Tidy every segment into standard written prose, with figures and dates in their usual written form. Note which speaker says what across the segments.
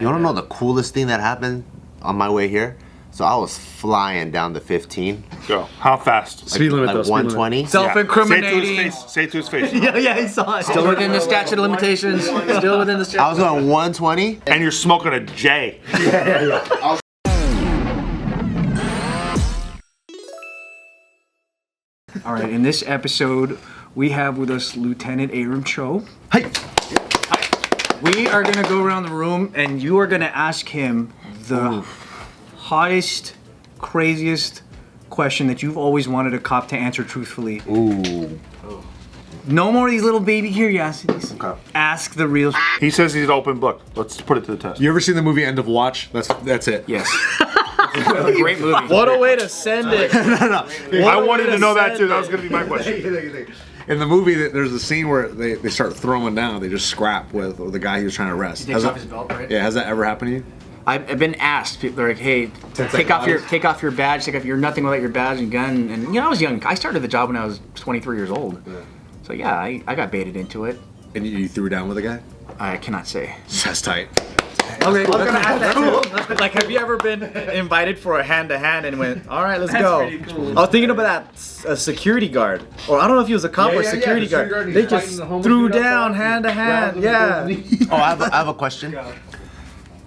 Speaker 1: You want to know the coolest thing that happened on my way here? So I was flying down the 15.
Speaker 2: Go. How fast?
Speaker 3: Speed limit though.
Speaker 1: 120.
Speaker 4: Self-incriminating.
Speaker 2: Say it to his face.
Speaker 4: Yeah, he saw it. Still within the statute of limitations. Still within the statute.
Speaker 1: I was going 120.
Speaker 2: And you're smoking a J.
Speaker 4: All right, in this episode, we have with us Lieutenant Aram Choe.
Speaker 1: Hey.
Speaker 4: We are gonna go around the room and you are gonna ask him the hottest, craziest question that you've always wanted a cop to answer truthfully.
Speaker 1: Ooh.
Speaker 4: No more of these little baby curiosities.
Speaker 1: Okay.
Speaker 4: Ask the real.
Speaker 2: He says he's an open book. Let's put it to the test.
Speaker 3: You ever seen the movie End of Watch? That's it.
Speaker 4: Yes. Great movie.
Speaker 5: What a way to send it.
Speaker 2: I wanted to know that too. That was going to be my question.
Speaker 3: In the movie, there's a scene where they start throwing down. They just scrap with the guy he was trying to arrest.
Speaker 4: He takes off his belt, right?
Speaker 3: Yeah, has that ever happened to you?
Speaker 4: I've been asked. People are like, "Hey, take off your badge. You're nothing without your badge and gun." And I was young. I started the job when I was 23 years old. Yeah. So yeah, I got baited into it.
Speaker 3: And you threw down with a guy?
Speaker 4: I cannot say.
Speaker 3: That's tight.
Speaker 5: Okay, like, have you ever been invited for a hand-to-hand and went, all right, let's go?
Speaker 4: Pretty cool.
Speaker 5: I was thinking about that security guard, or I don't know if he was a cop or a security guard. They just threw down hand-to-hand. Yeah.
Speaker 1: Oh, I have a question.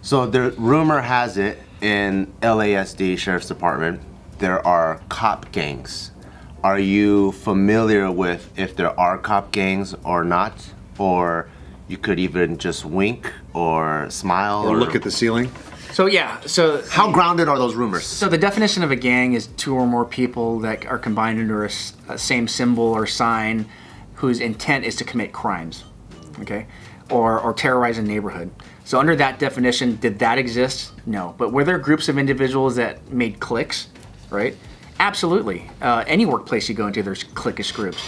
Speaker 1: So the rumor has it in LASD Sheriff's Department, there are cop gangs. Are you familiar with if there are cop gangs or not? Or you could even just wink or smile
Speaker 3: Or look at the ceiling?
Speaker 4: So yeah, so
Speaker 1: how grounded are those rumors?
Speaker 4: So the definition of a gang is two or more people that are combined under a same symbol or sign whose intent is to commit crimes, okay? Or terrorize a neighborhood. So under that definition, did that exist? No. But were there groups of individuals that made cliques, right? Absolutely. Any workplace you go into, there's cliquish groups.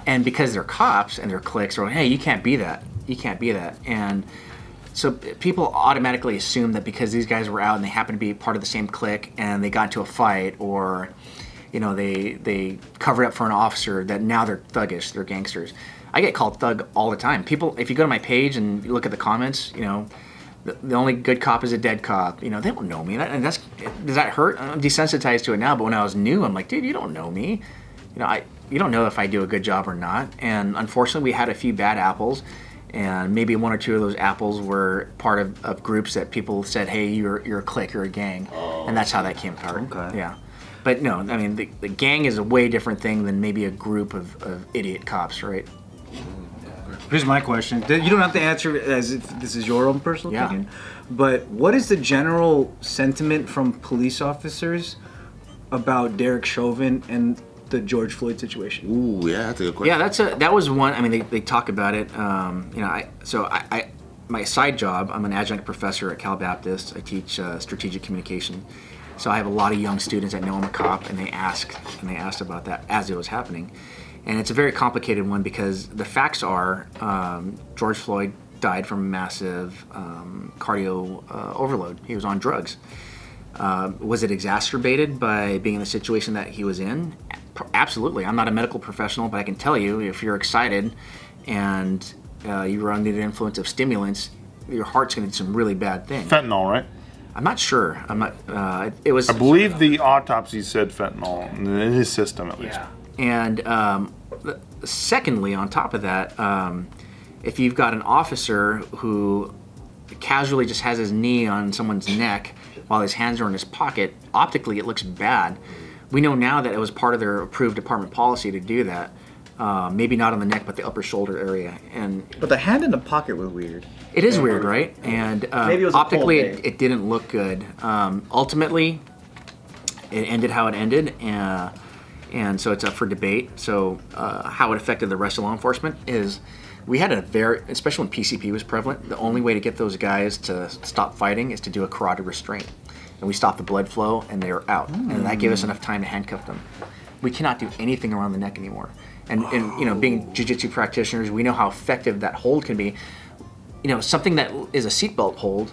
Speaker 4: And because they're cops and they're cliques, they're like, hey, you can't be that. You can't be that. And so people automatically assume that because these guys were out and they happen to be part of the same clique and they got into a fight, or they covered up for an officer, that now they're thuggish, they're gangsters. I get called thug all the time. People, if you go to my page and you look at the comments, the only good cop is a dead cop. They don't know me. Does that hurt? I'm desensitized to it now, but when I was new, I'm like, dude, you don't know me. You don't know if I do a good job or not. And unfortunately, we had a few bad apples. And maybe one or two of those apples were part of groups that people said, hey, you're a clique, you're a gang. And that's how that came apart. Okay. Yeah. But no, I mean, the gang is a way different thing than maybe a group of idiot cops, right?
Speaker 5: Here's my question. You don't have to answer it as if this is your own personal opinion. But what is the general sentiment from police officers about Derek Chauvin and the George Floyd situation?
Speaker 1: Ooh, yeah, that's a good question.
Speaker 4: Yeah, that was one. I mean, they talk about it. My side job, I'm an adjunct professor at Cal Baptist. I teach strategic communication. So I have a lot of young students that know I'm a cop, and they asked about that as it was happening. And it's a very complicated one because the facts are George Floyd died from massive cardio overload. He was on drugs. Was it exacerbated by being in the situation that he was in? Absolutely. I'm not a medical professional, but I can tell you, if you're excited and you were under the influence of stimulants, your heart's going to do some really bad things.
Speaker 2: Fentanyl, right?
Speaker 4: I'm not sure. I'm not. It was.
Speaker 2: I believe the autopsy said fentanyl in his system, at least.
Speaker 4: Yeah. And secondly, on top of that, if you've got an officer who casually just has his knee on someone's neck while his hands are in his pocket, optically it looks bad. We know now that it was part of their approved department policy to do that. Maybe not on the neck, but the upper shoulder area.
Speaker 5: But the hand in the pocket was weird.
Speaker 4: It is weird, right? And
Speaker 5: Maybe it was
Speaker 4: optically, it didn't look good. Ultimately, it ended how it ended, and so it's up for debate. So how it affected the rest of law enforcement is we had especially when PCP was prevalent, the only way to get those guys to stop fighting is to do a carotid restraint. And we stopped the blood flow, and they were out. And that gave us enough time to handcuff them. We cannot do anything around the neck anymore. And being jiu-jitsu practitioners, we know how effective that hold can be. Something that is a seatbelt hold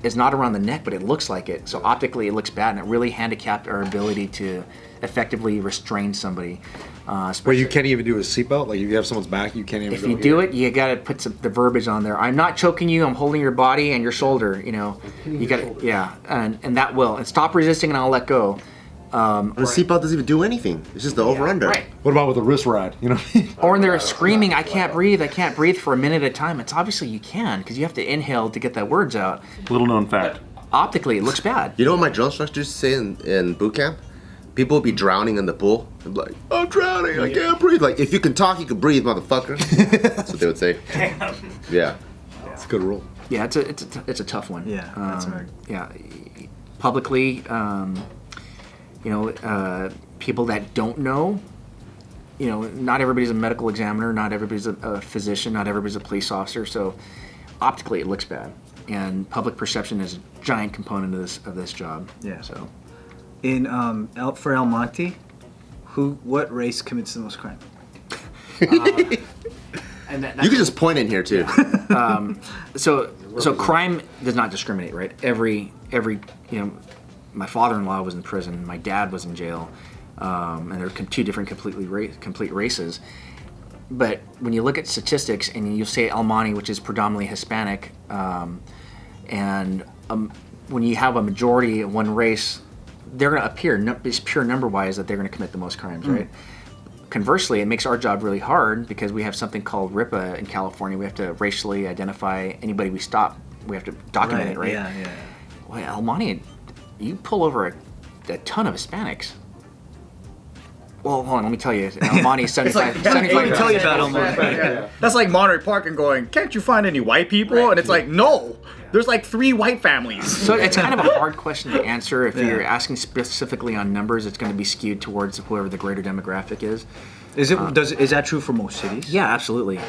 Speaker 4: is not around the neck, but it looks like it. So optically, it looks bad, and it really handicapped our ability to effectively restrain somebody.
Speaker 3: Where you can't even do a seatbelt. Like if you have someone's back, you can't even.
Speaker 4: If you do it, you got to put the verbiage on there. I'm not choking you. I'm holding your body and your shoulder. You know, you got to, yeah, and that will. And stop resisting, and I'll let go.
Speaker 1: The seatbelt doesn't even do anything. It's just the over-under.
Speaker 4: Right.
Speaker 3: What about with a wrist ride? You know what I mean?
Speaker 4: Or when they're screaming, I can't breathe for a minute at a time. It's obviously you can, because you have to inhale to get that words out.
Speaker 2: Little known fact.
Speaker 4: Optically, it looks bad.
Speaker 1: You know what my drill instructor used to say in boot camp? People would be drowning in the pool. They'd be like, I'm drowning, I can't breathe. Like, if you can talk, you can breathe, motherfucker. That's what they would say. Yeah.
Speaker 3: It's a good rule.
Speaker 4: Yeah, it's a tough one.
Speaker 5: Yeah, that's hard.
Speaker 4: Yeah, publicly, people that don't know, not everybody's a medical examiner, not everybody's a physician, not everybody's a police officer. So optically, it looks bad, and public perception is a giant component of this job.
Speaker 5: Yeah.
Speaker 4: So
Speaker 5: For El Monte, what race commits the most crime?
Speaker 4: And
Speaker 1: You can just point in here, too.
Speaker 4: So crime does not discriminate, right? Every my father-in-law was in prison, my dad was in jail, and they're two different complete races. But when you look at statistics and you say El Monte, which is predominantly Hispanic, and when you have a majority of one race, they're going to appear, just pure number-wise, that they're going to commit the most crimes, right? Conversely, it makes our job really hard because we have something called RIPA in California. We have to racially identify anybody we stop. We have to document it, right?
Speaker 5: Yeah.
Speaker 4: Well, El Monte, you pull over a ton of Hispanics. Well, hold on, let me tell you. El Monte is 75.
Speaker 5: Let me tell you about El Monte. That's like Monterey Park and going, can't you find any white people? And it's like, no, there's like 3 white families.
Speaker 4: So it's kind of a hard question to answer. If you're asking specifically on numbers, it's going to be skewed towards whoever the greater demographic is.
Speaker 5: Is that true for most cities?
Speaker 4: Yeah, absolutely.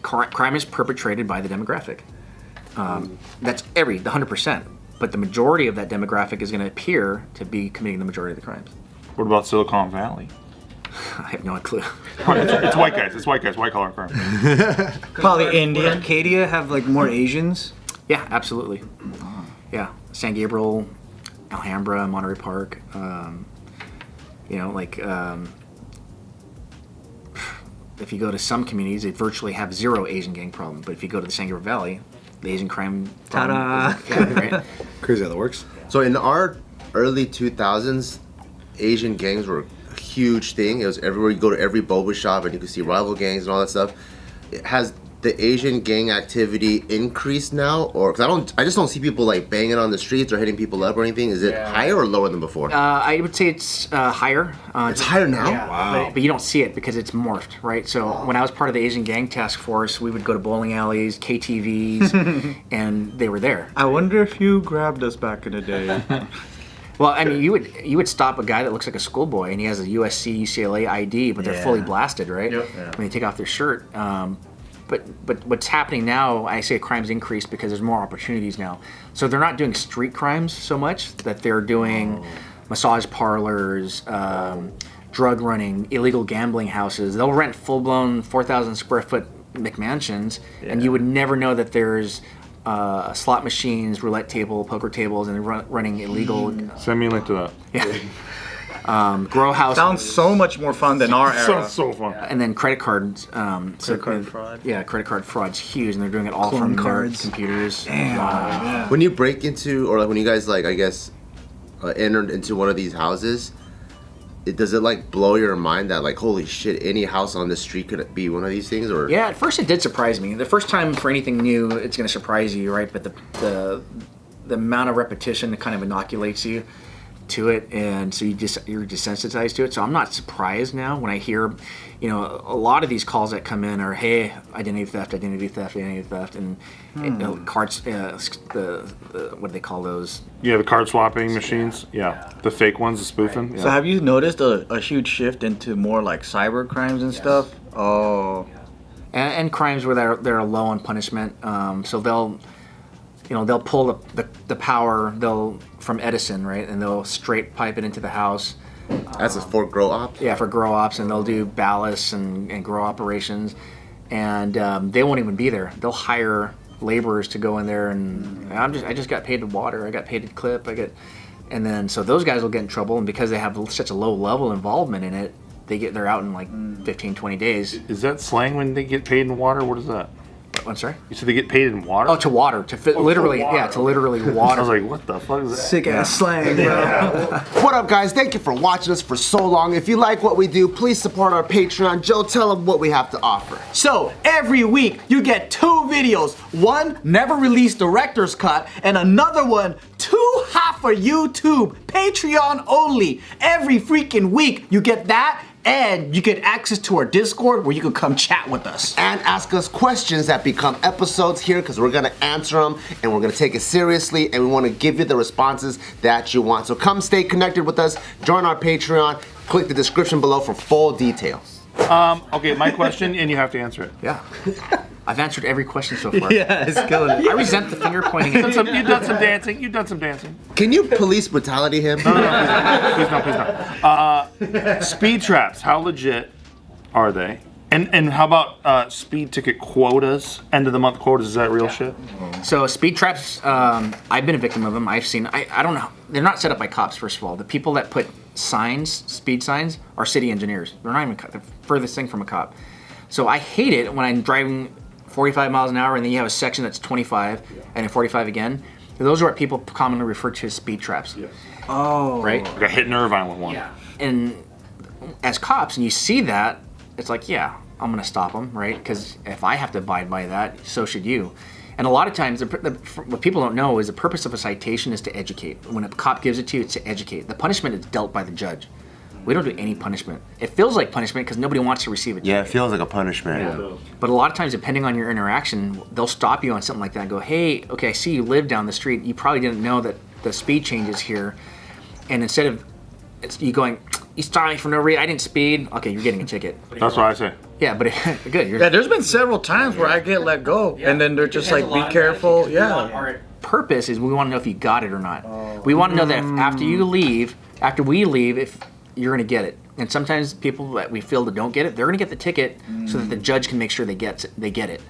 Speaker 4: Crime is perpetrated by the demographic. That's the 100%. But the majority of that demographic is going to appear to be committing the majority of the crimes.
Speaker 2: What about Silicon Valley?
Speaker 4: I have no clue.
Speaker 2: It's white guys. It's white guys. White collar crime.
Speaker 5: Probably India. Arcadia have like more Asians.
Speaker 4: Yeah, absolutely. Yeah, San Gabriel, Alhambra, Monterey Park. If you go to some communities, they virtually have zero Asian gang problem. But if you go to the San Gabriel Valley, the Asian crime problem.
Speaker 5: Ta-da!
Speaker 4: Right?
Speaker 3: Crazy how that works.
Speaker 1: So in our early 2000s, Asian gangs were a huge thing. It was everywhere. You go to every boba shop and you could see rival gangs and all that stuff. Has the Asian gang activity increased now, or because I just don't see people like banging on the streets or hitting people up or anything. Is it higher or lower than before?
Speaker 4: I would say it's higher.
Speaker 1: It's higher now.
Speaker 4: Yeah,
Speaker 3: Wow.
Speaker 4: but you don't see it because it's morphed, right? So when I was part of the Asian Gang Task Force, we would go to bowling alleys, KTVs, and they were there.
Speaker 5: I wonder if you grabbed us back in the day.
Speaker 4: Well, I mean, you would stop a guy that looks like a schoolboy and he has a USC, UCLA ID, but they're fully blasted, right?
Speaker 5: Yep.
Speaker 4: When they take off their shirt. But what's happening now, I say crime's increased because there's more opportunities now. So they're not doing street crimes so much, that they're doing massage parlors, drug running, illegal gambling houses. They'll rent full-blown 4,000 square foot McMansions, and you would never know that there's slot machines, roulette table, poker tables, and they're running illegal.
Speaker 2: Send me a link to that.
Speaker 4: Grow house.
Speaker 5: Sounds so much more fun than our era.
Speaker 2: Sounds so fun.
Speaker 4: And then credit cards.
Speaker 5: Credit card fraud.
Speaker 4: Yeah, credit card fraud's huge, and they're doing it all
Speaker 5: Clone
Speaker 4: from
Speaker 5: cards.
Speaker 4: their computers.
Speaker 1: When you break into, or like when you guys like, I guess, entered into one of these houses, does it like blow your mind that like, holy shit, any house on the street could be one of these things? Or
Speaker 4: Yeah, at first it did surprise me. The first time for anything new, it's going to surprise you, right? But the amount of repetition that kind of inoculates you to it, and so you're desensitized to it. So I'm not surprised now when I hear, a lot of these calls that come in are, hey, identity theft, and cards, what do they call those?
Speaker 2: Yeah, the card swapping machines. Yeah, the fake ones, the spoofing. Yeah.
Speaker 6: So have you noticed a huge shift into more like cyber crimes and stuff? Oh.
Speaker 4: And crimes where they're low on punishment. So they'll pull the power from Edison, right, and they'll straight pipe it into the house.
Speaker 1: that's a for grow op.
Speaker 4: Yeah, for grow ops, and they'll do ballasts and grow operations, and they won't even be there. They'll hire laborers to go in there, and I just got paid to water, I got paid to clip, and then so those guys will get in trouble, and because they have such a low level involvement in it, they're out in like 15, 20 days.
Speaker 2: Is that slang when they get paid in water? What is that?
Speaker 4: I'm sorry?
Speaker 2: You said they get paid in water?
Speaker 4: Oh, to water, literally,
Speaker 2: water.
Speaker 4: yeah, to literally
Speaker 2: I
Speaker 4: water.
Speaker 2: was like, what the fuck is that?
Speaker 5: Sick ass slang, bro.
Speaker 1: What up, guys? Thank you for watching us for so long. If you like what we do, please support our Patreon. Joe, tell them what we have to offer.
Speaker 6: So every week you get 2 videos. One never released director's cut, and another one 2 half for YouTube, Patreon only. Every freaking week you get that. And you get access to our Discord where you can come chat with us.
Speaker 1: And ask us questions that become episodes here, because we're gonna answer them and we're gonna take it seriously, and we wanna give you the responses that you want. So come stay connected with us, join our Patreon, click the description below for full details.
Speaker 2: Okay, my question, and you have to answer it.
Speaker 4: Yeah. I've answered every question so far.
Speaker 5: Yeah, it's killing it.
Speaker 4: I resent the finger pointing at you.
Speaker 2: You've done some dancing. You've done some dancing.
Speaker 1: Can you police brutality him?
Speaker 2: Please not. Speed traps. How legit are they? And how about speed ticket quotas? End of the month quotas. Is that real shit?
Speaker 4: So speed traps, I've been a victim of them. I've seen, I don't know. They're not set up by cops, first of all. The people that put signs, speed signs, are city engineers. They're not even the furthest thing from a cop. So I hate it when I'm driving 45 miles an hour and then you have a section that's 25 and then 45 again. Those are what people commonly refer to as speed traps.
Speaker 5: Oh.
Speaker 4: Right?
Speaker 2: I got hit in Irvine with one.
Speaker 4: Yeah. And as cops, and you see that, it's like, yeah, I'm going to stop them, right? Because if I have to abide by that, so should you. And a lot of times, what people don't know is the purpose of a citation is to educate. When a cop gives it to you, it's to educate. The punishment is dealt by the judge. We don't do any punishment. It feels like punishment because nobody wants to receive it.
Speaker 1: Yeah, it feels like a punishment.
Speaker 4: Yeah. But a lot of times, depending on your interaction, they'll stop you on something like that and go, hey, okay, I see you live down the street. You probably didn't know that the speed change is here. And instead of you going, you stopped me for no reason, I didn't speed. Okay, you're getting a ticket.
Speaker 2: That's what I say.
Speaker 4: Yeah, but good.
Speaker 6: Yeah, there's been several times where I get let go, and then they're just like, be careful. Yeah.
Speaker 4: Our purpose is we want to know if you got it or not. We want to know that if after we leave, if you're going to get it. And sometimes people that we feel that don't get it, they're going to get the ticket so that the judge can make sure they get it.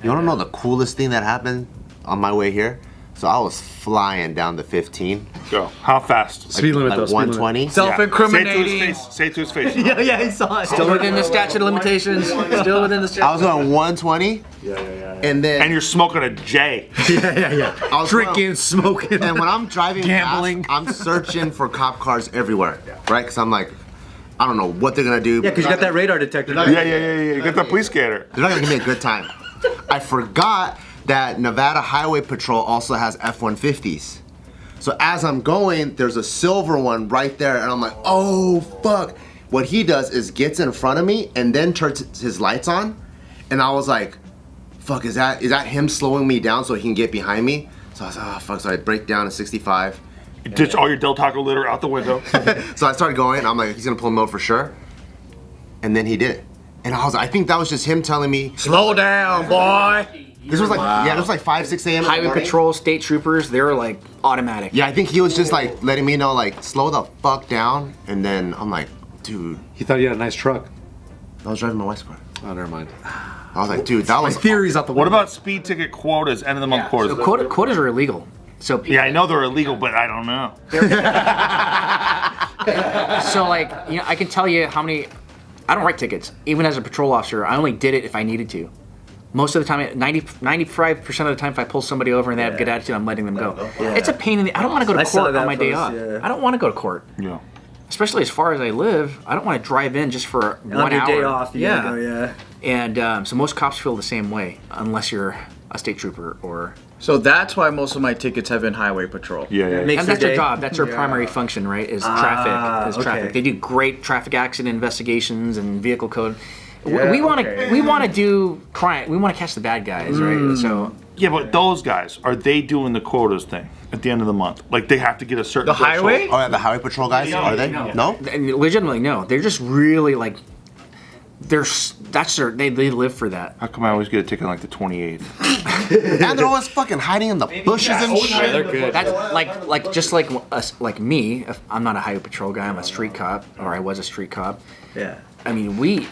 Speaker 1: You wanna know the coolest thing that happened on my way here? So I was flying down the 15.
Speaker 2: Go. How fast?
Speaker 3: Speed limit though.
Speaker 1: Like
Speaker 3: Speed limit.
Speaker 1: 120.
Speaker 6: Self-incriminating.
Speaker 2: Say it to his face.
Speaker 5: Yeah, he saw it.
Speaker 4: Still within the statute of limitations. Still within the statute.
Speaker 1: I was going 120. And then
Speaker 2: And you're smoking a J.
Speaker 3: Yeah.
Speaker 1: I was
Speaker 3: Drinking, smoking.
Speaker 1: And when I'm driving
Speaker 3: Gambling.
Speaker 1: fast, I'm searching for cop cars everywhere, right? Because I'm like, I don't know what they're gonna do.
Speaker 5: Yeah, because you got that radar detector.
Speaker 2: Yeah. Get the police scanner.
Speaker 1: They're not gonna give me a good time. I forgot that Nevada Highway Patrol also has F-150s. So as I'm going, there's a silver one right there, and I'm like, oh fuck. What he does is gets in front of me and then turns his lights on, and I was like, fuck, is that him slowing me down so he can get behind me? So I was like, oh fuck, so I break down to 65.
Speaker 2: You ditch all your Del Taco litter out the window.
Speaker 1: So I started going, and I'm like, he's gonna pull me over for sure. And then he did it. And I think that was just him telling me,
Speaker 6: Slow down, boy.
Speaker 1: this was like, yeah, it was like 5, 6 a.m. in the
Speaker 4: Highway
Speaker 1: morning.
Speaker 4: Patrol, state troopers, they're like automatic.
Speaker 1: Yeah, I think he was just like letting me know, like, slow the fuck down. And then I'm like, dude,
Speaker 3: He thought you had a nice truck.
Speaker 1: I was driving my wife's car.
Speaker 3: Oh, never mind.
Speaker 1: I was like, dude, that
Speaker 3: My
Speaker 1: was
Speaker 3: theory's out the
Speaker 2: What
Speaker 3: window.
Speaker 2: about speed ticket quotas? End of the month quotas.
Speaker 4: So quotas are illegal. So
Speaker 2: Yeah, I know they're illegal, but I don't know.
Speaker 4: So like, you know, I can tell you how many. I don't write tickets. Even as a patrol officer, I only did it if I needed to. Most of the time, 95% of the time, if I pull somebody over and they have a good attitude, I'm letting them go. It's a pain in the. I don't want to go to
Speaker 5: saw
Speaker 4: court
Speaker 5: that
Speaker 4: on my day
Speaker 5: post,
Speaker 4: off.
Speaker 5: yeah.
Speaker 4: I don't want to go to court,
Speaker 2: Yeah.
Speaker 4: especially as far as I live. I don't want to drive in just for
Speaker 5: On
Speaker 4: 1
Speaker 5: your
Speaker 4: hour.
Speaker 5: day off, you
Speaker 4: yeah.
Speaker 5: gotta go, yeah.
Speaker 4: And so most cops feel the same way, unless you're a state trooper or.
Speaker 6: So that's why most of my tickets have been highway patrol.
Speaker 2: Yeah.
Speaker 5: Makes
Speaker 4: And that's their
Speaker 5: day.
Speaker 4: job. That's their primary function, right? Is traffic. Is traffic.
Speaker 5: okay.
Speaker 4: They do great traffic accident investigations and vehicle code.
Speaker 6: Yeah,
Speaker 4: we want to.
Speaker 6: okay.
Speaker 4: We want to do crime. We want to catch the bad guys, right? So
Speaker 2: Yeah, but those guys, are they doing the quotas thing at the end of the month? Like they have to get a certain
Speaker 6: The highway?
Speaker 2: threshold?
Speaker 1: Oh yeah, the highway patrol guys, are they? No?
Speaker 4: and legitimately, no. They're just really like. They live for that.
Speaker 2: How come I always get a ticket on like the 28th?
Speaker 1: And they're always fucking hiding in the bushes and shit.
Speaker 4: They're good. That's like just like us, like me. If I'm not a highway patrol guy, I'm a street cop, or I was a street cop.
Speaker 5: Yeah.
Speaker 4: I mean, we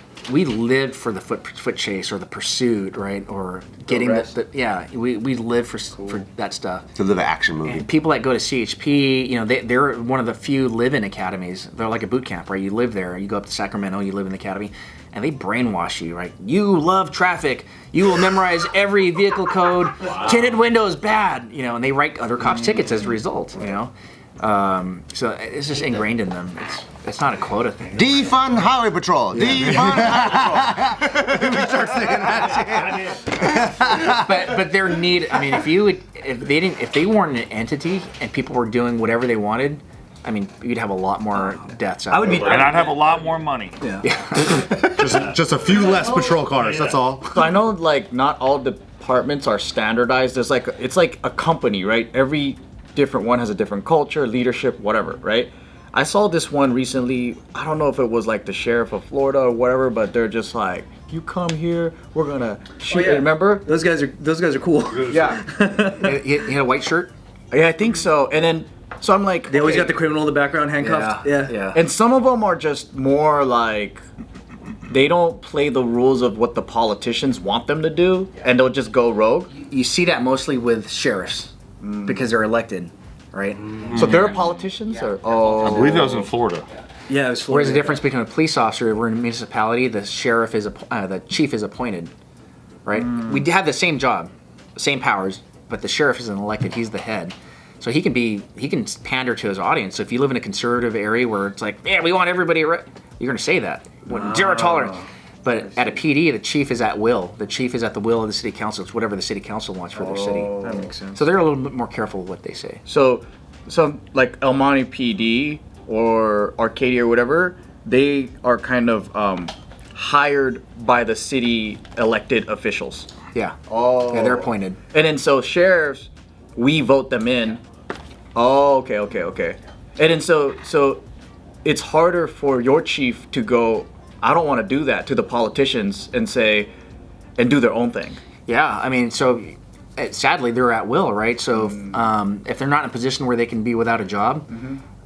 Speaker 4: lived for the foot chase or the pursuit, right? Or getting we live for that stuff.
Speaker 1: To live an action movie.
Speaker 4: And people that go to CHP, you know, they're one of the few live-in academies. They're like a boot camp, right? You live there, you go up to Sacramento, you live in the academy, and they brainwash you, right? You love traffic. You will memorize every vehicle code. Tinted windows, bad, you know, and they write other cops tickets as a result, you know. So it's just ingrained in them. It's not a quota thing.
Speaker 1: Defund Highway Patrol. Defund Highway Patrol. We start saying that.
Speaker 4: But their need. I mean, if they weren't an entity and people were doing whatever they wanted, I mean, you'd have a lot more deaths.
Speaker 5: I would be,
Speaker 2: And I'd have a lot more money.
Speaker 5: yeah.
Speaker 3: Just a few less patrol cars. That's all.
Speaker 6: So I know like not all departments are standardized. There's like it's like a company, right? Every different one has a different culture, leadership, whatever, right? I saw this one recently. I don't know if it was like the sheriff of Florida or whatever, but they're just like, "You come here, we're gonna shoot."
Speaker 5: yeah.
Speaker 6: Remember?
Speaker 5: Those guys are cool.
Speaker 6: Yeah,
Speaker 4: He had a white shirt.
Speaker 6: yeah, I think so. And then so I'm like,
Speaker 5: They always
Speaker 6: okay.
Speaker 5: got the criminal in the background handcuffed.
Speaker 4: Yeah.
Speaker 6: And some of them are just more like they don't play the rules of what the politicians want them to do, and they'll just go rogue.
Speaker 4: You see that mostly with sheriffs because they're elected, right?
Speaker 6: So they're politicians, or
Speaker 2: I believe that was in Florida.
Speaker 5: Yeah, it was
Speaker 4: Whereas the
Speaker 5: Florida.
Speaker 4: difference between a police officer, we're in a municipality, the sheriff is the chief is appointed, right? We have the same job, same powers, but the sheriff isn't elected; he's the head. So he can pander to his audience. So if you live in a conservative area where it's like, yeah, we want everybody, you're going to say that. Zero tolerance. But at a PD, the chief is at will. The chief is at the will of the city council. It's whatever the city council wants for their city.
Speaker 5: That makes sense.
Speaker 4: So they're a little bit more careful with what they say.
Speaker 6: so like El Monte PD or Arcadia or whatever, they are kind of hired by the city elected officials.
Speaker 4: Yeah. Yeah, they're appointed.
Speaker 6: And then so sheriffs, we vote them in. Oh, okay. And then so it's harder for your chief to go, I don't want to do that, to the politicians and say, and do their own thing.
Speaker 4: Yeah, I mean, so sadly they're at will, right? So if they're not in a position where they can be without a job,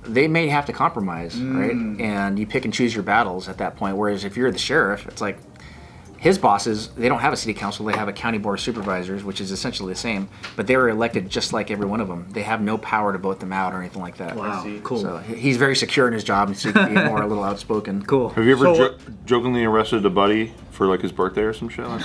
Speaker 4: they may have to compromise, right? And you pick and choose your battles at that point. Whereas if you're the sheriff, it's like his bosses, they don't have a city council, they have a county board of supervisors, which is essentially the same, but they were elected just like every one of them. They have no power to vote them out or anything like that.
Speaker 5: Wow, cool.
Speaker 4: So he's very secure in his job, and so he can be more a little outspoken.
Speaker 5: Cool.
Speaker 2: Have you ever
Speaker 6: So-
Speaker 2: jokingly arrested a buddy for like his birthday or some shit like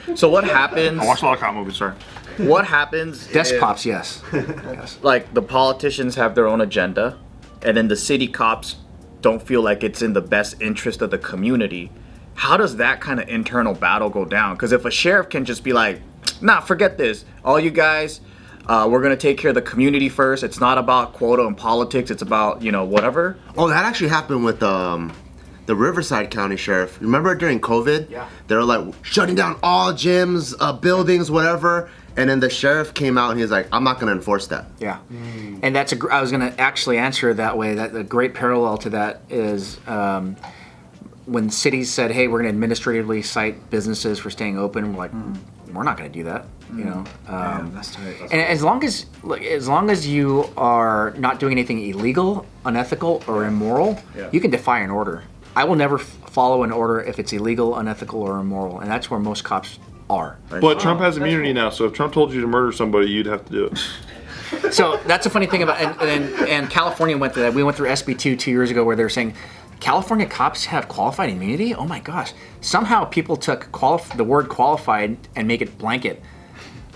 Speaker 2: that?
Speaker 6: So what happens?
Speaker 2: I watched a lot of cop movies, sorry.
Speaker 6: What happens?
Speaker 4: Desk
Speaker 6: if,
Speaker 4: cops, yes. Yes.
Speaker 6: like the politicians have their own agenda, and then the city cops don't feel like it's in the best interest of the community. How does that kind of internal battle go down? Because if a sheriff can just be like, nah, forget this. All you guys, we're going to take care of the community first. It's not about quota and politics. It's about, whatever.
Speaker 1: Oh, that actually happened with the Riverside County Sheriff. Remember during COVID?
Speaker 4: Yeah.
Speaker 1: They were like shutting down all gyms, buildings, whatever. And then the sheriff came out and he's like, I'm not going to enforce that.
Speaker 4: Yeah, and I was going to actually answer it that way. That a great parallel to that is when cities said, "Hey, we're going to administratively cite businesses for staying open." We're like, we're not going to do that.
Speaker 5: That's tight.
Speaker 4: And as long as you are not doing anything illegal, unethical, or immoral, you can defy an order. I will never follow an order if it's illegal, unethical, or immoral, and that's where most cops are.
Speaker 2: But Trump has immunity now, so if Trump told you to murder somebody, you'd have to do it.
Speaker 4: So that's a funny thing about, and California went through that. We went through SB 2 years ago where they were saying California cops have qualified immunity. Oh my gosh! Somehow people took the word qualified and make it blanket.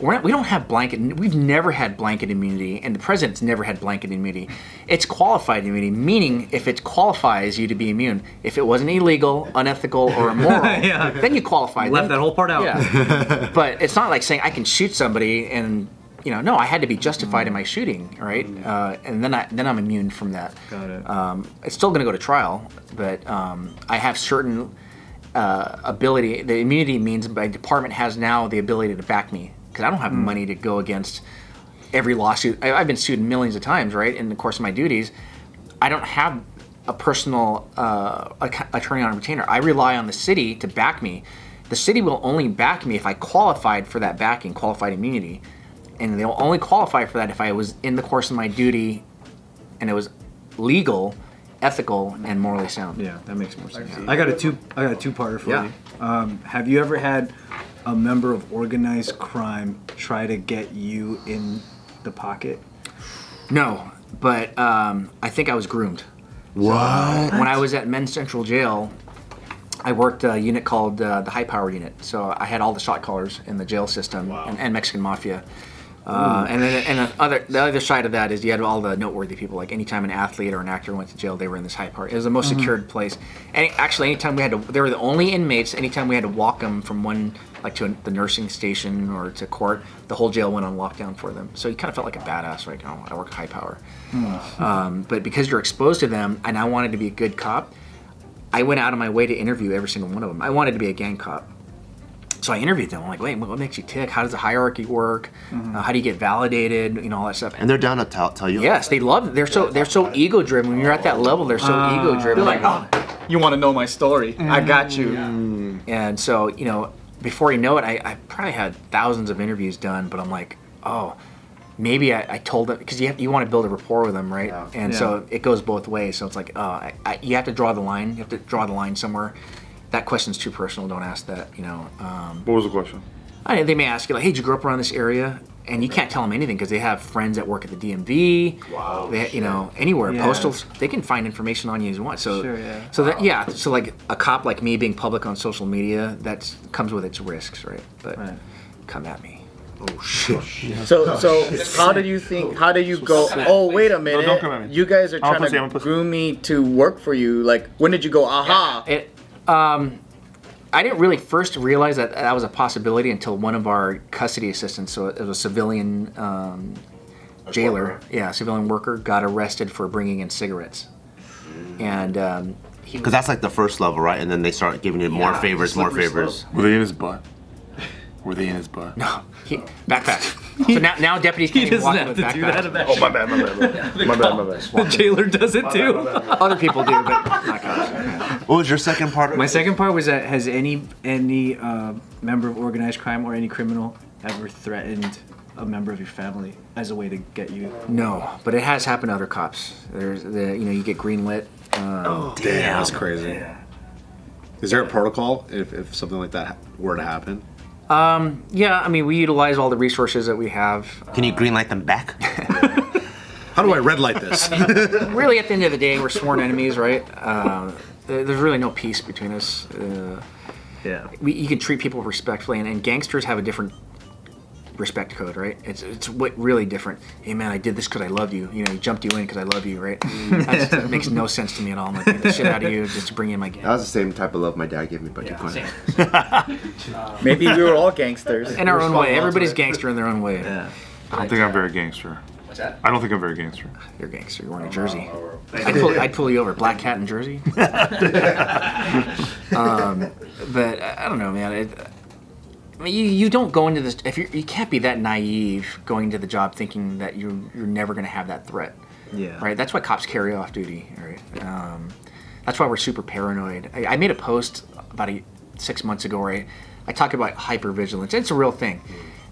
Speaker 4: We don't have blanket. We've never had blanket immunity, and the president's never had blanket immunity. It's qualified immunity, meaning if it qualifies you to be immune. If it wasn't illegal, unethical, or immoral, then you qualify.
Speaker 5: Left that whole part out.
Speaker 4: Yeah. But it's not like saying I can shoot somebody and no, I had to be justified in my shooting, right? And then I'm immune from that.
Speaker 5: Got it.
Speaker 4: It's still going to go to trial, but I have certain ability. The immunity means my department has now the ability to back me because I don't have money to go against every lawsuit. I've been sued millions of times, right? In the course of my duties, I don't have a personal attorney on retainer. I rely on the city to back me. The city will only back me if I qualified for that backing, qualified immunity. And they'll only qualify for that if I was in the course of my duty and it was legal ethical and morally sound.
Speaker 5: Yeah, that makes more sense. I got a two-parter for
Speaker 4: Yeah.
Speaker 5: you. Have you ever had a member of organized crime try to get you in the pocket?
Speaker 4: No, but I think I was groomed.
Speaker 1: What?
Speaker 4: When I was at Men's Central Jail, I worked a unit called the High Power Unit. So I had all the shot callers in the jail system and Mexican Mafia. And then the other side of that is you had all the noteworthy people. Like anytime an athlete or an actor went to jail, they were in this high power. It was the most secured place. And actually, anytime they were the only inmates. Anytime we had to walk them from one, like to the nursing station or to court, the whole jail went on lockdown for them. So you kind of felt like a badass, right? Oh, I work high power. But because you're exposed to them, and I wanted to be a good cop, I went out of my way to interview every single one of them. I wanted to be a gang cop. So I interviewed them. I'm like, wait, what makes you tick? How does the hierarchy work? How do you get validated? You know, all that stuff.
Speaker 1: And they're down to tell you.
Speaker 4: Yes, they love it. They're so ego driven. When you're at that level, they're so ego driven.
Speaker 6: They're like, oh, you want to know my story? I got you.
Speaker 4: And so, you know, before you know it, I probably had thousands of interviews done. But I'm like, oh, maybe I told them, because you want to build a rapport with them, right?
Speaker 1: Yeah.
Speaker 4: And so it goes both ways. So it's like, you have to draw the line. You have to draw the line somewhere. That question's too personal. Don't ask that. You know.
Speaker 2: What was the question?
Speaker 4: They may ask you like, "Hey, did you grow up around this area?" And you can't tell them anything because they have friends that work at the DMV. Wow. They, you know, anywhere,
Speaker 5: Yeah.
Speaker 4: Postals. They can find information on you as you want. So,
Speaker 5: Sure, yeah.
Speaker 4: So like a cop like me being public on social media, that comes with its risks, right? But come at me.
Speaker 1: Oh shit.
Speaker 6: So how do you go? Oh, wait a minute.
Speaker 2: don't come at me.
Speaker 6: You guys are
Speaker 2: I'm a
Speaker 6: trying
Speaker 2: pussy, I'm a
Speaker 6: to
Speaker 2: pussy.
Speaker 6: groom me to work for you. Like, when did you go? Aha.
Speaker 4: I didn't really first realize that was a possibility until one of our custody assistants, so it was a civilian jailer, civilian worker, got arrested for bringing in cigarettes. And
Speaker 1: Because that's like the first level, right? And then they start giving you more favors, more favors.
Speaker 2: Were they in his butt? Were they in his butt?
Speaker 4: no, backpack. So now deputies can't even walk in with backpacks.
Speaker 2: Oh, my bad. My bad.
Speaker 5: The jailer does it too.
Speaker 4: Other people do, but not cops.
Speaker 1: What was your second part?
Speaker 5: My second part was that has any member of organized crime or any criminal ever threatened a member of your family as a way to get you?
Speaker 4: No, but it has happened to other cops. There's you get greenlit.
Speaker 3: Damn, that's crazy.
Speaker 4: Yeah.
Speaker 3: Is there a protocol if something like that were to happen?
Speaker 4: Yeah, I mean, we utilize all the resources that we have.
Speaker 1: Can you green light them back?
Speaker 3: How do I red light this?
Speaker 4: Really, at the end of the day, we're sworn enemies, right? There's really no peace between us.
Speaker 5: Yeah.
Speaker 4: You can treat people respectfully, and gangsters have a different respect code, right? It's really different. Hey man, I did this because I loved you. You know, he jumped you in because I love you, right? That makes no sense to me at all. I'm like, get the shit out of you just to bring in my gang.
Speaker 1: That was the same type of love my dad gave me, but keep going.
Speaker 6: Maybe we were all gangsters.
Speaker 4: In our own way. Everybody's gangster in their own way.
Speaker 5: Yeah.
Speaker 2: I don't think I'm very gangster.
Speaker 4: What's that?
Speaker 2: I don't think I'm very gangster.
Speaker 4: You're a gangster. You're wearing a jersey. I'd pull you over. Black cat in jersey. But I don't know, man. I mean, you don't go into this if you can't be that naive going into the job thinking that you're never going to have that threat.
Speaker 5: Yeah.
Speaker 4: Right. That's why cops carry off duty. Right. That's why we're super paranoid. I made a post about 6 months ago where I talk about hypervigilance. It's a real thing.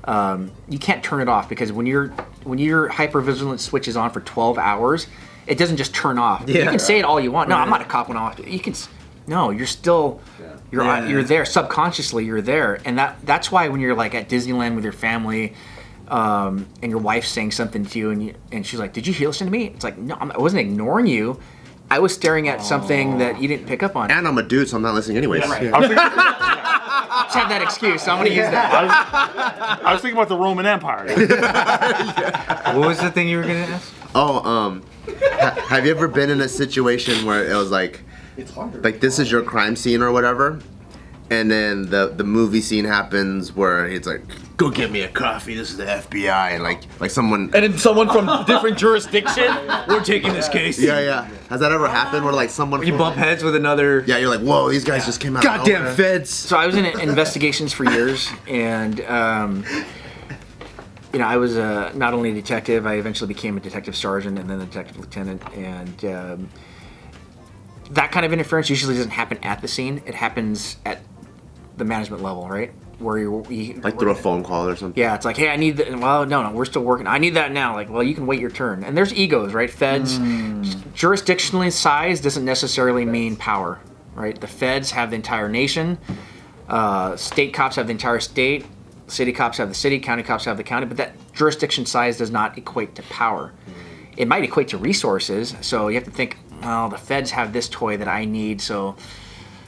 Speaker 4: You can't turn it off because when your hypervigilance switch is on for 12 hours, it doesn't just turn off.
Speaker 5: Yeah.
Speaker 4: You can say it all you want. No, I'm not a cop when I'm off. You can. No, you're still. You're there subconsciously. You're there, and that's why when you're like at Disneyland with your family, and your wife's saying something to you, and she's like, "Did you listen to me?" It's like, no, I wasn't ignoring you. I was staring at something that you didn't pick up on.
Speaker 1: And I'm a dude, so I'm not listening anyways.
Speaker 4: Yeah, right.
Speaker 2: I was thinking,
Speaker 4: Just have that excuse. So I'm gonna use that.
Speaker 2: I was thinking about the Roman Empire.
Speaker 5: What was the thing you were gonna ask?
Speaker 1: Oh, have you ever been in a situation where it was like this is your crime scene or whatever, and then the movie scene happens where it's like, go get me a coffee, this is the FBI, and like someone.
Speaker 6: And then someone from different jurisdiction, we're taking this case.
Speaker 1: Yeah. Has that ever happened where like someone
Speaker 5: You
Speaker 1: from,
Speaker 5: bump heads with another.
Speaker 1: Yeah, you're like, whoa, these guys just came out. of
Speaker 6: Goddamn
Speaker 1: nowhere.
Speaker 6: feds.
Speaker 4: So I was in investigations for years, and I was not only a detective. I eventually became a detective sergeant and then a detective lieutenant, and that kind of interference usually doesn't happen at the scene. It happens at the management level, right? where you
Speaker 1: Like through a phone call or something.
Speaker 4: Yeah, it's like, hey, I need that. Well, no, we're still working. I need that now. Like, well, you can wait your turn. And there's egos, right? Feds, jurisdictionally size doesn't necessarily mean power, right? The feds have the entire nation. State cops have the entire state. City cops have the city. County cops have the county. But that jurisdiction size does not equate to power. It might equate to resources. So you have to think, well, the feds have this toy that I need. So,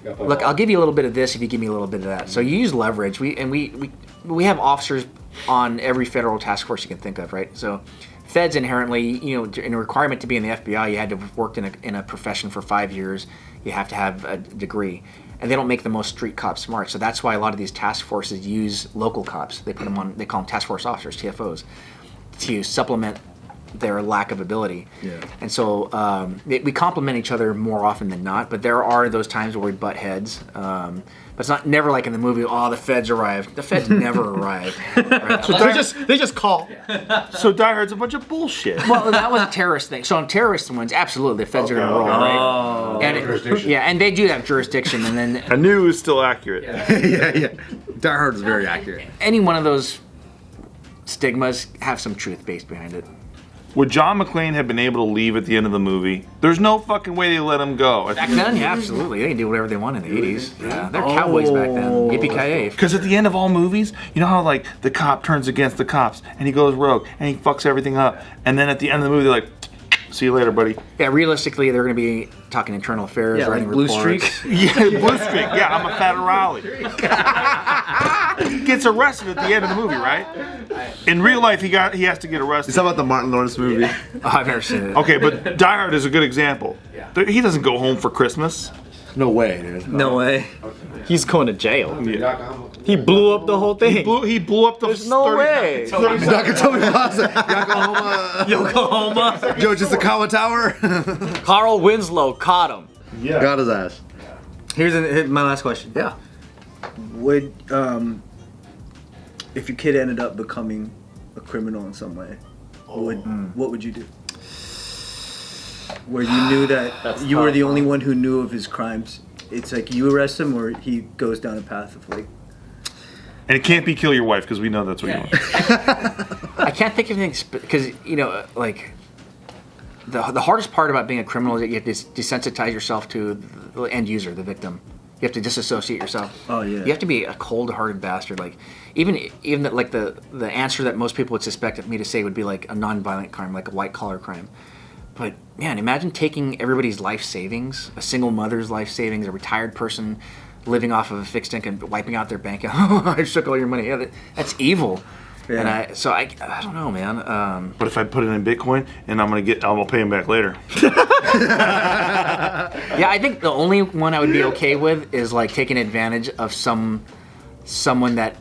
Speaker 4: look, I'll give you a little bit of this if you give me a little bit of that. So you use leverage. We have officers on every federal task force you can think of, right? So feds inherently, in a requirement to be in the FBI, you had to have worked in a profession for 5 years. You have to have a degree. And they don't make the most street cops smart. So that's why a lot of these task forces use local cops. They put them on, they call them task force officers, TFOs, to supplement their lack of ability.
Speaker 5: Yeah.
Speaker 4: And so we complement each other more often than not, but there are those times where we butt heads. But it's never like in the movie, oh, the feds arrived. The feds never arrive. Right?
Speaker 6: They just call.
Speaker 2: So Die Hard's a bunch of bullshit.
Speaker 4: Well, that was a terrorist thing. So on terrorist ones, absolutely, the feds are going to roll, right? And they do have jurisdiction, and then
Speaker 2: I knew it was still accurate.
Speaker 3: Yeah. Die Hard is very accurate.
Speaker 4: any one of those stigmas have some truth based behind it.
Speaker 2: Would John McClane have been able to leave at the end of the movie? There's no fucking way they let him go.
Speaker 4: Back then, yeah, absolutely. They can do whatever they want in the 80s. Yeah, they're cowboys back then. Yippee-ki-yay.
Speaker 2: Because at the end of all movies, you know how like the cop turns against the cops and he goes rogue and he fucks everything up, and then at the end of the movie they're like, "See you later, buddy."
Speaker 4: Yeah, realistically, they're going to be talking internal affairs,
Speaker 5: Yeah,
Speaker 4: writing
Speaker 5: like Blue
Speaker 4: reports.
Speaker 5: Streak.
Speaker 2: Yeah, Blue Streak. Yeah, I'm a federale. He gets arrested at the end of the movie, right? In real life, he has to get arrested.
Speaker 1: It's about the Martin Lawrence movie.
Speaker 4: Oh, I've never seen it.
Speaker 2: Okay, but Die Hard is a good example. He doesn't go home for Christmas.
Speaker 1: No way, dude.
Speaker 5: No way.
Speaker 6: He's going to jail. He blew up the whole thing.
Speaker 2: He blew up the.
Speaker 6: There's no way.
Speaker 1: Nakatomi Plaza, Yokohama,
Speaker 5: Yokohama.
Speaker 1: Joe Jitsukawa Tower.
Speaker 6: Carl Winslow caught him.
Speaker 2: Yeah.
Speaker 1: Got his ass.
Speaker 5: Here's my last question.
Speaker 6: Yeah.
Speaker 5: Would if your kid ended up becoming a criminal in some way, what would you do? Where you knew that you were the only one who knew of his crimes. It's like you arrest him, or he goes down a path of like.
Speaker 2: And it can't be kill your wife because we know that's what you want.
Speaker 4: I can't think of anything because like the hardest part about being a criminal is that you have to desensitize yourself to the end user, the victim. You have to disassociate yourself.
Speaker 5: Oh yeah.
Speaker 4: You have to be a cold-hearted bastard. Like even like the answer that most people would suspect me to say would be like a non-violent crime, like a white-collar crime. But man, imagine taking everybody's life savings, a single mother's life savings, a retired person living off of a fixed income, wiping out their bank account. I took all your money. Yeah, that's evil.
Speaker 5: Yeah.
Speaker 4: And I don't know, man.
Speaker 2: But if I put it in Bitcoin and I'm gonna pay him back later.
Speaker 4: Yeah, I think the only one I would be okay with is like taking advantage of someone that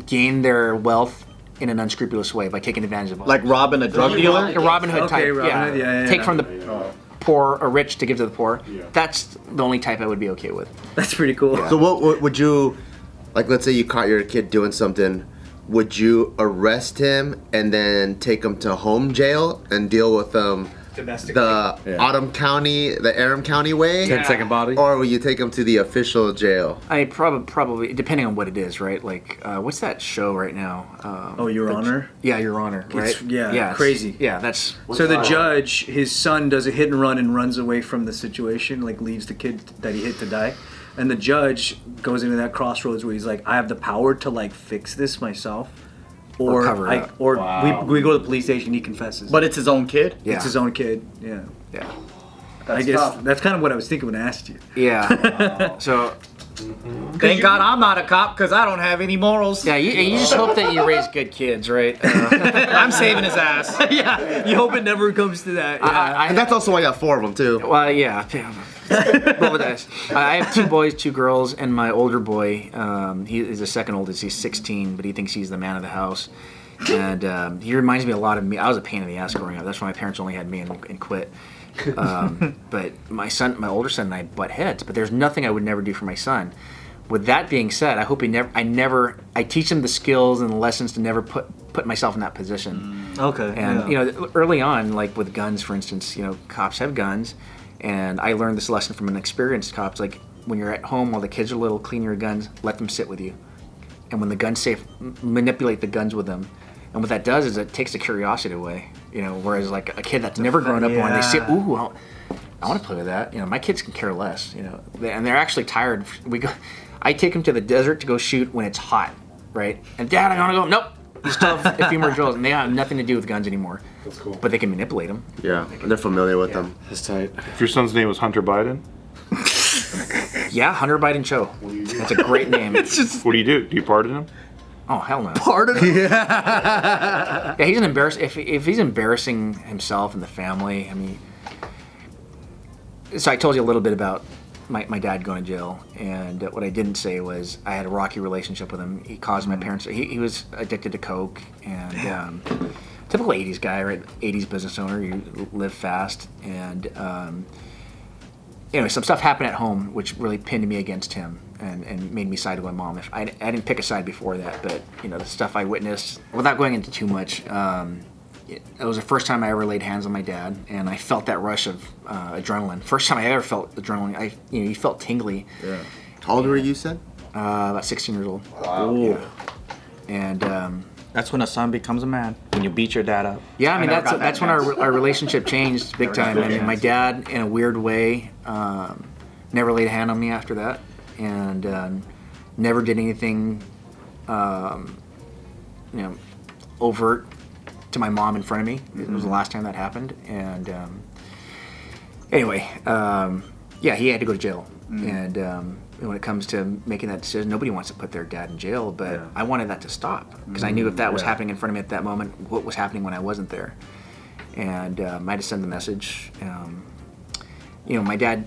Speaker 4: gained their wealth in an unscrupulous way by taking advantage of
Speaker 6: Like robbing a drug dealer?
Speaker 4: like a Robin Hood type.
Speaker 5: Robin Hood, yeah.
Speaker 4: Take from the poor or rich to give to the poor. That's the only type I would be okay with.
Speaker 5: That's pretty cool.
Speaker 1: So what would you, like, let's say you caught your kid doing something, would you arrest him and then take him to home jail and deal with the Aram County way?
Speaker 3: 10-second body.
Speaker 1: Or will you take him to the official jail?
Speaker 4: I probably depending on what it is, right? Like what's that show right now?
Speaker 5: Your Honor.
Speaker 4: Yeah, Your Honor, right?
Speaker 5: It's crazy.
Speaker 4: Yeah, that's
Speaker 5: So the judge, his son does a hit and run and runs away from the situation, like leaves the kid that he hit to die. And the judge goes into that crossroads where he's like, I have the power to like fix this myself.
Speaker 4: Or cover it up.
Speaker 5: Or we go to the police station, he confesses.
Speaker 6: But it's his own kid?
Speaker 4: Yeah.
Speaker 5: It's his own kid, yeah.
Speaker 4: Yeah.
Speaker 5: I guess that's kind of what I was thinking when I asked you.
Speaker 4: Yeah. So
Speaker 6: Thank God I'm not a cop because I don't have any morals.
Speaker 4: yeah, you just hope that you raise good kids, right?
Speaker 6: I'm saving his ass.
Speaker 5: Yeah, you hope it never comes to that. Yeah.
Speaker 1: And that's also why I got 4 of them too.
Speaker 4: Well, yeah. Roll the dice. I have 2 boys, 2 girls, and my older boy. He is the second oldest. He's 16, but he thinks he's the man of the house. And he reminds me a lot of me. I was a pain in the ass growing up. That's why my parents only had me and quit. But my older son, and I butt heads. But there's nothing I would never do for my son. With that being said, I hope I teach him the skills and the lessons to never put myself in that position.
Speaker 5: Okay.
Speaker 4: And early on, like with guns, for instance, cops have guns. And I learned this lesson from an experienced cop. It's like when you're at home while the kids are little, clean your guns, let them sit with you. and when the gun's safe, manipulate the guns with them. And what that does is it takes the curiosity away, you know. Whereas like a kid that's never grown up on, they say, "Ooh, I want to play with that." You know, my kids can care less, you know, and they're actually tired. I take them to the desert to go shoot when it's hot, right? And Dad, I want to go. Nope. You still have a few more drills, and they have nothing to do with guns anymore. That's cool. But they can manipulate them.
Speaker 1: Yeah, and they're familiar with them.
Speaker 3: That's tight.
Speaker 2: If your son's name was Hunter Biden,
Speaker 4: Yeah, Hunter Biden Choe. That's a great name.
Speaker 2: what do? Do you pardon him?
Speaker 4: Oh hell no.
Speaker 6: Part of it.
Speaker 4: Yeah, he's an if he's embarrassing himself and the family. I mean, so I told you a little bit about my dad going to jail, and what I didn't say was I had a rocky relationship with him. He caused my parents. He was addicted to coke, and typical '80s guy, right? '80s business owner. You live fast, and anyway, some stuff happened at home which really pinned me against him. And made me side with my mom. I didn't pick a side before that, but you know the stuff I witnessed. Without going into too much, it was the first time I ever laid hands on my dad, and I felt that rush of adrenaline. First time I ever felt adrenaline. You felt tingly.
Speaker 1: Yeah. How old were you, said?
Speaker 4: About 16 years old.
Speaker 1: Wow.
Speaker 4: Yeah. And
Speaker 6: That's when a son becomes a man. When you beat your dad up.
Speaker 4: yeah, I mean that's when our relationship changed big time. I mean, my dad, in a weird way, never laid a hand on me after that. And never did anything, overt to my mom in front of me. It was the last time that happened. And anyway, he had to go to jail. And when it comes to making that decision, nobody wants to put their dad in jail, but I wanted that to stop because I knew if that was happening in front of me at that moment, what was happening when I wasn't there. And I had to send the message. My dad,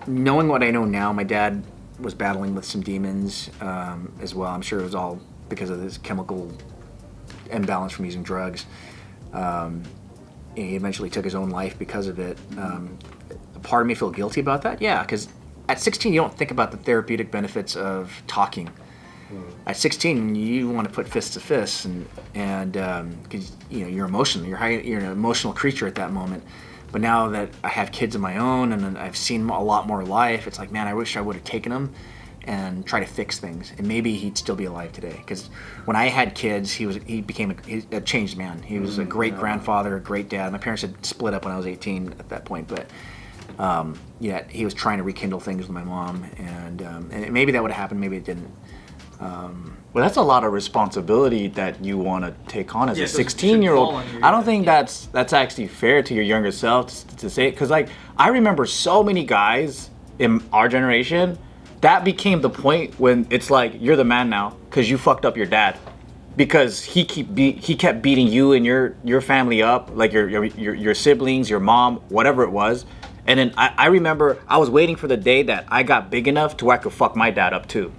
Speaker 4: knowing what I know now, my dad was battling with some demons as well. I'm sure it was all because of this chemical imbalance from using drugs. He eventually took his own life because of it. Part of me feel guilty about that. Yeah, because at 16 you don't think about the therapeutic benefits of talking. At 16 you want to put fists to fists, and because you're emotional. You're an emotional creature at that moment. But now that I have kids of my own and I've seen a lot more life, it's like, man, I wish I would have taken him and try to fix things. And maybe he'd still be alive today. Because when I had kids, he became a changed man. He was a great grandfather, a great dad. My parents had split up when I was 18 at that point. But yet he was trying to rekindle things with my mom. And maybe that would have happened, maybe it didn't.
Speaker 6: Well, that's a lot of responsibility that you want to take on as a 16-year-old. I don't think that's actually fair to your younger self to say it, because like I remember so many guys in our generation that became the point when it's like you're the man now because you fucked up your dad, because he kept beating you and your family up, like your siblings, your mom, whatever it was. And then I remember I was waiting for the day that I got big enough to where I could fuck my dad up too.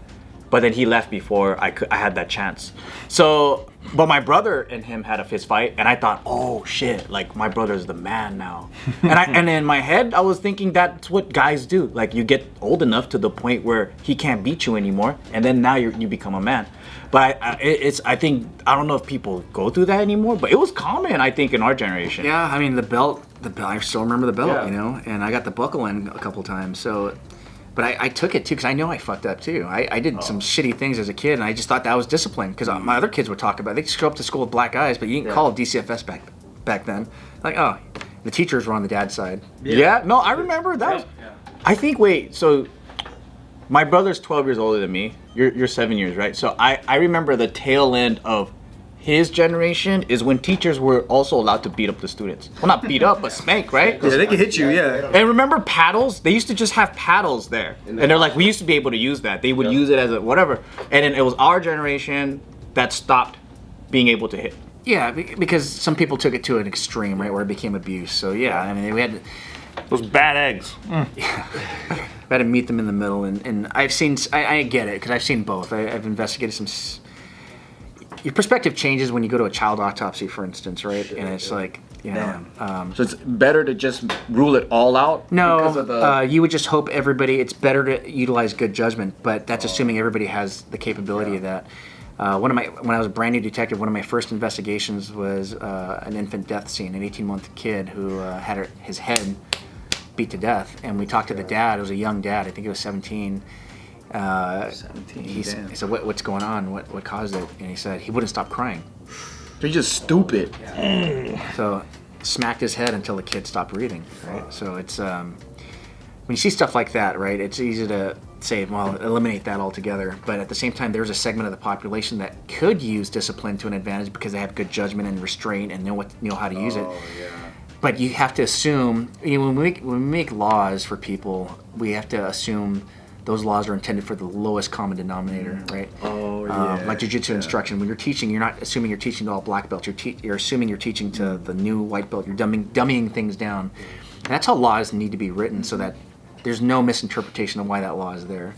Speaker 6: But then he left before I had that chance. So, but my brother and him had a fist fight, and I thought, oh shit, like my brother's the man now. And in my head, I was thinking that's what guys do. Like you get old enough to the point where he can't beat you anymore, and then now you become a man. But I think I don't know if people go through that anymore, but it was common, I think, in our generation.
Speaker 4: Yeah, I mean the belt. I still remember the belt, and I got the buckle in a couple times. So. But I took it too because I know I fucked up too. I did some shitty things as a kid, and I just thought that was discipline. Because my other kids would talk about it. They show up to school with black eyes, but you didn't call it DCFS back then. Like, oh, the teachers were on the dad's side.
Speaker 6: Yeah, no, I remember that. I think. Wait, so my brother's 12 years older than me. You're 7 years, right? So I remember the tail end of his generation is when teachers were also allowed to beat up the students. Well, not beat up, but spank, right?
Speaker 5: Yeah, they can hit you, yeah.
Speaker 6: And remember paddles? They used to just have paddles there. And they're like, we used to be able to use that. They would use it as a whatever. And then it was our generation that stopped being able to hit.
Speaker 4: Yeah, because some people took it to an extreme, right, where it became abuse. So yeah, I mean, we had
Speaker 2: those bad eggs.
Speaker 4: We had to meet them in the middle, and I've seen. I get it because I've seen both. I've investigated some. Your perspective changes when you go to a child autopsy, for instance, right? And it's like,
Speaker 6: so it's better to just rule it all out?
Speaker 4: No,
Speaker 6: because of the...
Speaker 4: you would just hope everybody, it's better to utilize good judgment, but that's assuming everybody has the capability of that. When I was a brand new detective, one of my first investigations was an infant death scene, an 18-month kid who had his head beat to death. And we talked to the dad. It was a young dad. I think he was 17.
Speaker 5: 17.
Speaker 4: He
Speaker 5: Damn.
Speaker 4: said, what's going on? What caused it? And he said he wouldn't stop crying.
Speaker 5: You're just stupid.
Speaker 4: So smacked his head until the kid stopped breathing. Right. So it's when you see stuff like that, right? It's easy to say, well, eliminate that altogether. But at the same time, there's a segment of the population that could use discipline to an advantage because they have good judgment and restraint and know how to use it. But you have to assume, when we make laws for people, we have to assume those laws are intended for the lowest common denominator, right? Like jiu-jitsu instruction. When you're teaching, you're not assuming you're teaching to all black belts. You're assuming you're teaching to the new white belt. You're dummying things down. And that's how laws need to be written so that there's no misinterpretation of why that law is there.